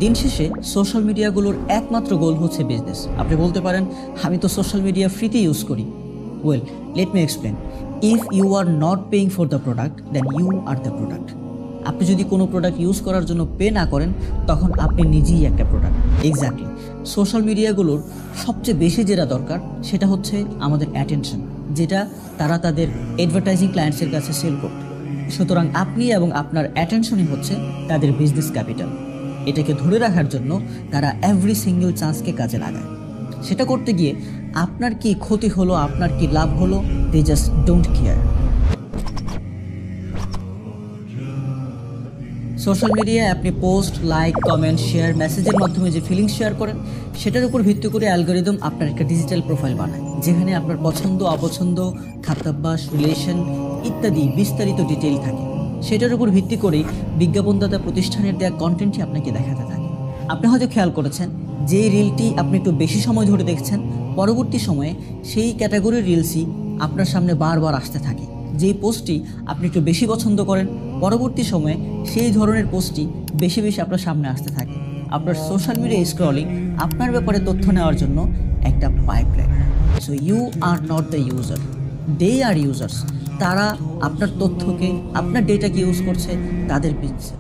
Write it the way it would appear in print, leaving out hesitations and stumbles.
দিন শেষে সোশ্যাল মিডিয়াগুলোর একমাত্র গোল হচ্ছে বিজনেস। আপনি বলতে পারেন আমি তো সোশ্যাল মিডিয়া ফ্রিতে ইউজ করি। Well, let me explain. If you are not paying for the product then you are the product. আপনি যদি কোনো প্রোডাক্ট ইউজ করার জন্য পে না করেন তখন আপনি নিজেই একটা প্রোডাক্ট। এক্স্যাক্টলি, সোশ্যাল মিডিয়াগুলোর সবচেয়ে বেশি যেটা দরকার সেটা হচ্ছে আমাদের অ্যাটেনশন, যেটা তারা তাদের অ্যাডভার্টাইজিং ক্লায়েন্টসের কাছে সেল করবে। সুতরাং আপনি এবং আপনার অ্যাটেনশনই হচ্ছে তাদের বিজনেস ক্যাপিটাল। এটাকে ধরে রাখার জন্য তারা এভরি সিঙ্গেল চান্সকে কাজে লাগায়। সেটা করতে গিয়ে আপনার কি ক্ষতি হলো, আপনার কি লাভ হলো, they just don't care. Social মিডিয়ায় আপনি পোস্ট, লাইক, কমেন্ট, শেয়ার, মেসেজের মাধ্যমে যে ফিলিংস শেয়ার করেন সেটার উপর ভিত্তি করে অ্যালগরিদম আপনার একটা ডিজিটাল প্রোফাইল বানায়, যেখানে আপনার পছন্দ, অপছন্দ, খাদ্যাভ্যাস, রিলেশন ইত্যাদি বিস্তারিত ডিটেইল থাকে। সেটার উপর ভিত্তি করেই বিজ্ঞাপনদাতা প্রতিষ্ঠানের দেওয়া কন্টেন্টই আপনাকে দেখাতে থাকে। আপনি হয়তো খেয়াল করেছেন যে রিলটি আপনি একটু বেশি সময় ধরে দেখছেন, পরবর্তী সময়ে সেই ক্যাটাগরির রিলসই আপনার সামনে বারবার আসতে থাকে। যেই পোস্টটি আপনি একটু বেশি পছন্দ করেন, পরবর্তী সময়ে সেই ধরনের পোস্টটি বেশি বেশি আপনার সামনে আসতে থাকে। আপনার সোশ্যাল মিডিয়া স্ক্রলিং আপনার ব্যাপারে তথ্য নেওয়ার জন্য একটা pipeline. So you are not the user, they are users. তারা আপনার তথ্যকে, আপনার ডেটাকে ইউজ করছে তাদের বিজনেসে।